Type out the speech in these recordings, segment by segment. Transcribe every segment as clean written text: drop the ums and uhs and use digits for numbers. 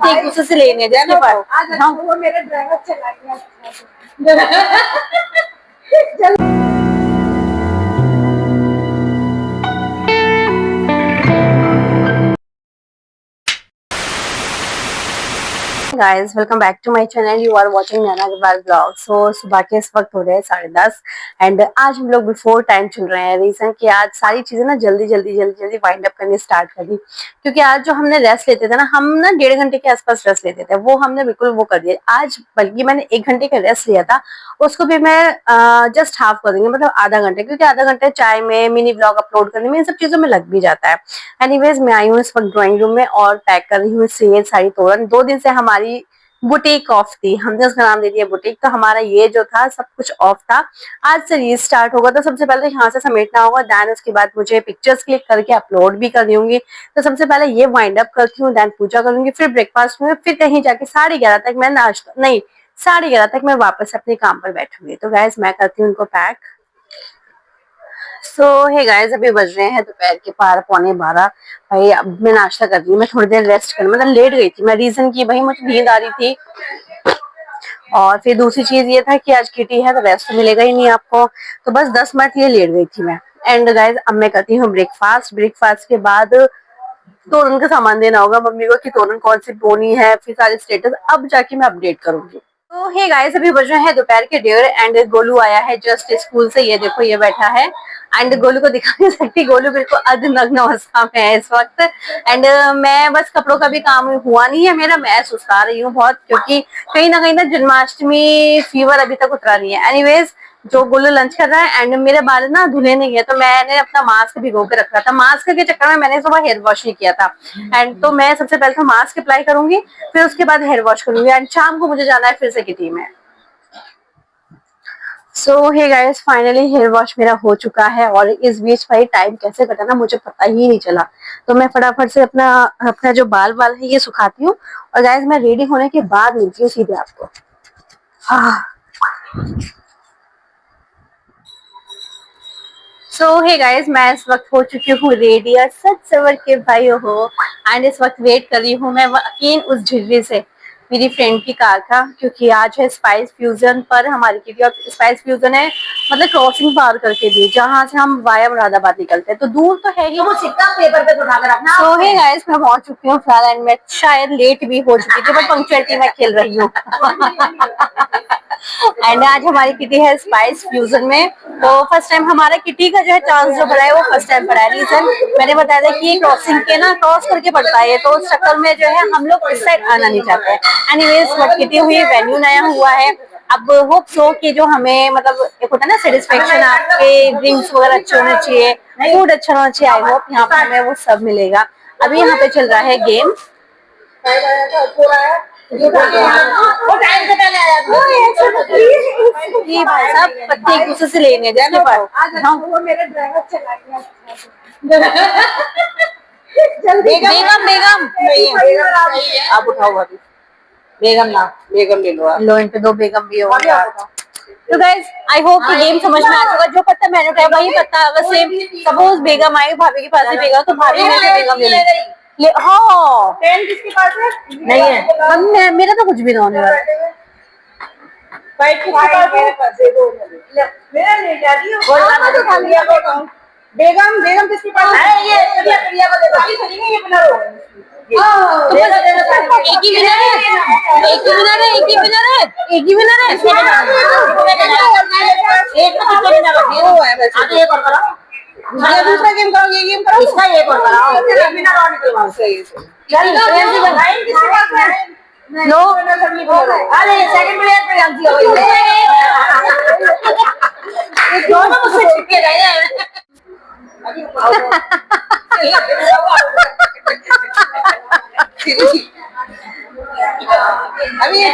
पत्ते एक दूसरे से लेने हैं जिसके पास। हाँ वो मेरे ड्राइवर चलाएंगे। Guys welcome back to my channel. You are watching Naina Agarwal vlog. So सुबह के इस वक्त हो रहे हैं 10:30 एंड आज हम लोग बिफोर टाइम चल रहे हैं। रीजन कि आज सारी चीजें ना जल्दी वाइंड अप करनी स्टार्ट कर दी, क्योंकि आज जो हमने रेस्ट लेते थे ना, हम ना 1.5 घंटे के आसपास रेस्ट लेते थे, वो हमने बिल्कुल वो कर दिया आज। बल्कि मैंने 1 घंटे का रेस्ट लिया था, उसको भी मैं जस्ट हाफ कर दूंगी, मतलब आधा घंटे, क्योंकि आधा घंटे चाय में, मिनी ब्लॉग अपलोड करने में, इन सब चीजों में लग भी जाता है। एनीवेज मैं आई हूँ इस वक्त ड्राइंग रूम में और पैक कर रही हूँ सेल साड़ी तोरण। 2 दिन से हमारी बुटीक ऑफ थी, हमने उसका नाम दे दिया बुटीक। तो हमारा ये जो था सब कुछ ऑफ था, आज से रीस्टार्ट होगा। तो सबसे पहले यहाँ से समेटना होगा, देन उसके बाद मुझे पिक्चर्स क्लिक करके अपलोड भी कर दूंगी। तो सबसे पहले ये वाइंड अप करती हूँ, देन पूजा करूंगी, फिर ब्रेकफास्ट में, फिर कहीं जाके 11:30 तक मैं नाश्ता नहीं 11:30 तक मैं वापस अपने काम पर बैठूंगी। तो गाइस मैं करती हूँ उनको पैक। सो हे गाइस अभी बज रहे हैं दोपहर के 12:45। भाई अब मैं नाश्ता कर रही हूँ, मैं थोड़ी देर रेस्ट कर, मतलब लेट गई थी मैं, रीजन की भाई मुझे नींद आ रही थी, और फिर दूसरी चीज ये था कि आज किटी है तो रेस्ट तो मिलेगा ही नहीं आपको। तो बस 10 मिनट लिए लेट गई थी मैं। एंड गाइस अब मैं करती हूँ ब्रेकफास्ट। ब्रेकफास्ट के बाद तोरण का सामान देना होगा मम्मी को, कि तोरण कौन सी बोनी है, फिर सारे स्टेटस अब जाके मैं अपडेट करूंगी। तो हे गाइस अभी बज रहे हैं दोपहर के 1:30 एंड गोलू आया है जस्ट स्कूल से। ये देखो ये बैठा है, एंड गोलू को दिखा नहीं सकती, गोलू बिल्कुल अर्धनग्न अवस्था में है इस वक्त। एंड मैं बस कपड़ों का भी काम हुआ नहीं है मेरा, मैं सुस्ता रही हूँ बहुत, क्योंकि कहीं ना जन्माष्टमी फीवर अभी तक उतरा नहीं है। एनीवेज जो गोलू लंच कर रहा है, एंड मेरे बाल ना धुले नहीं है, तो मैंने अपना मास्क भिगो के रखा था। मास्क के चक्कर में मैंने सुबह हेयर वॉश नहीं किया था, एंड तो मैं सबसे पहले तो मास्क अप्लाई करूंगी, फिर उसके बाद हेयर वॉश करूंगी, एंड शाम को मुझे जाना है फिर से किटी में। So hey guys finally hair wash मेरा हो चुका है, और इस बीच भाई टाइम कैसे कटा ना मुझे पता ही नहीं चला। तो मैं फटाफट से अपना अपना जो बाल है ये सुखाती हूँ, और गाइस मैं रेडी होने के बाद मिलती हूँ सीधे आपको। सो हे गाइस मैं इस वक्त हो चुकी हूँ रेडी, और सच सवर के भाई हो। एंड इस वक्त वेट कर रही हूँ मैं अगेन उस झिर्री से मेरी फ्रेंड की कार का, क्योंकि आज है स्पाइस फ्यूजन पर हमारी क्योंकि अब स्पाइस फ्यूजन है, मतलब क्रॉसिंग पार करके दी, जहाँ से हम वाया मुरादाबाद निकलते हैं, तो दूर तो है ही। वो सिक्का पेपर पे उठाकर रखना। सो हे गाइस मैं पहुंच चुकी हूँ फिलहाल, एंड मैं शायद लेट भी हो चुकी थी, बट पंक्चुअलिटी में खेल रही हूँ। एंड आज हमारी किटी है स्पाइस फ्यूजन में। तो फर्स्ट टाइम हमारा किटी का जो है चांस जो बढ़ा है वो फर्स्ट टाइम पड़ा है। रीजन मैंने बताया था कि ये क्रॉसिंग के ना क्रॉस करके पड़ता है, तो उस चक्कर में जो है हम लोग इस साइड आना नहीं चाहते हैं। एनीवेज बट किटी हुई, वेन्यू नया हुआ है। अब होप सो कि जो हमें मतलब एक होता है ना सेटिस्फेक्शन, आपके ड्रिंक्स वगैरह अच्छे होने चाहिए, फूड अच्छा होना चाहिए, आई होप यहाँ पे हमें वो सब मिलेगा। अभी यहाँ पे चल रहा है गेम। ये भाई साहब पत्ते एक दूसरे से लेने हैं जिसके पास। हाँ वो मेरे ड्राइवर चलाएंगे। बेगम बेगम आप उठाओ अभी। बेगम ना बेगम ले लो इन पे 2 बेगम भी हो। तो गाइस आई होप कि गेम समझ में आ चुका। जो पत्ता मैंने उठाया वही पत्ता, अगर सेम सपोज बेगम आई भाभी के पास ही बेगम, तो भाभी में से बेगम ले हाँ पेन किसके पास है? नहीं है, हम मेरा तो कुछ भी ना होने वाला। बेगम बेगम किसके पास है? ये प्रिया को दे दो। ये बना लो। एक ही विनर है, एक ही विनर है, एक ही विनर है, एक ही विनर है। एक तो कितना विनर है वैसे। ये और करो, दूसरा गेम करो, ये गेम करो, इसका ये और कराओ, एक विनर और निकलवाओ। सही है चल लाइन किसके पास है? नो अरे सेकंड प्लेयर पे आंटी हो गई। ये दोनों मुझसे चिपके गए हैं। अभी ये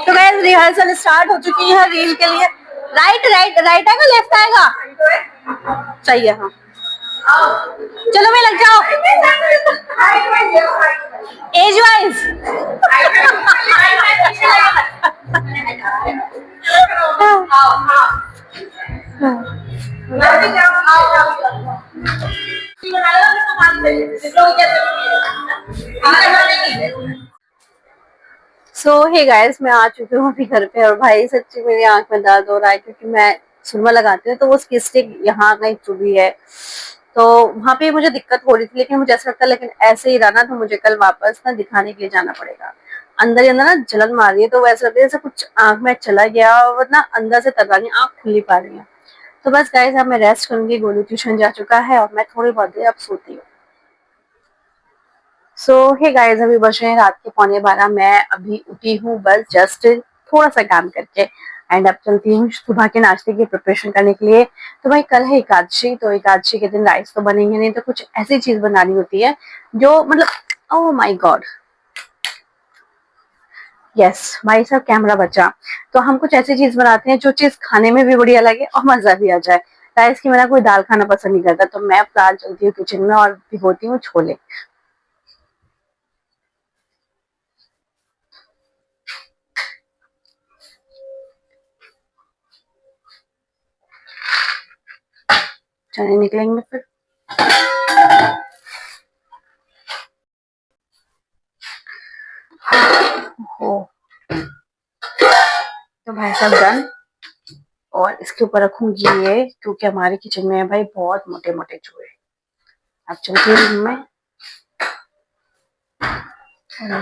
तो गाइस रिहर्सल स्टार्ट हो चुकी है रील के लिए। राइट राइट राइट आएगा लेफ्ट आएगा चाहिए। हाँ चलो मैं लग जाओ एज वाइज। सो हे गाइस, मैं आ चुकी हूँ अभी घर पे और भाई सच्ची मेरी आंख में दर्द हो रहा है क्योंकि मैं सुरमा लगाती हूँ तो वो उसकी स्टिक यहाँ कहीं चुभी है। तो वहां पे मुझे दिक्कत हो रही थी लेकिन मुझे ऐसा लगता है लेकिन ऐसे ही रहा ना तो मुझे कल वापस ना दिखाने के लिए जाना पड़ेगा। अंदर ही अंदर ना जलन मार रही है तो वैसा लगता है जैसे कुछ आंख में चला गया और ना अंदर से तर रही आंख खुल नहीं पा रही है। तो बस गाइस अब मैं रेस्ट करूंगी, गोलू ट्यूशन जा चुका है और मैं थोड़ी बहुत देर अब सोती हूँ। सो हे गाइस, अभी बज रहे हैं रात के 11:15। मैं अभी उठी हूँ बस जस्ट थोड़ा सा काम करके एंड अब चलती हूँ सुबह के नाश्ते की प्रिपरेशन करने के लिए। तो भाई कल है एकादशी, तो एकादशी के दिन राइस तो बनेंगे नहीं तो कुछ ऐसी चीज बनानी होती है जो मतलब ओह माय गॉड, यस भाई साहब कैमरा बचा। तो हम कुछ ऐसी चीज बनाते हैं जो चीज खाने में भी बढ़िया लगे और मजा भी आ जाए। राइस की मेरा कोई दाल खाना पसंद नहीं करता तो मैं दाल चलती हूँ किचन में और भिगोती हूँ छोले। चने निकलेंगे फिर। ओ, तो भाई साहब डन। और इसके ऊपर रखूंगी ये क्योंकि हमारे किचन में है भाई बहुत मोटे मोटे चूहे। अब चलती हूँ मैं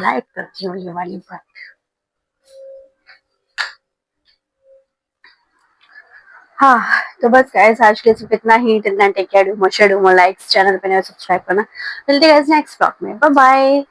लाइट करती हूँ ये वाली बात। हाँ, तो बस गाइस आज के लिए सिर्फ इतना ही। Take care, do much, share, do likes, channel पे नए सब्सक्राइब करना। मिलते हैं गाइस नेक्स्ट ब्लॉग में, बाय बाय।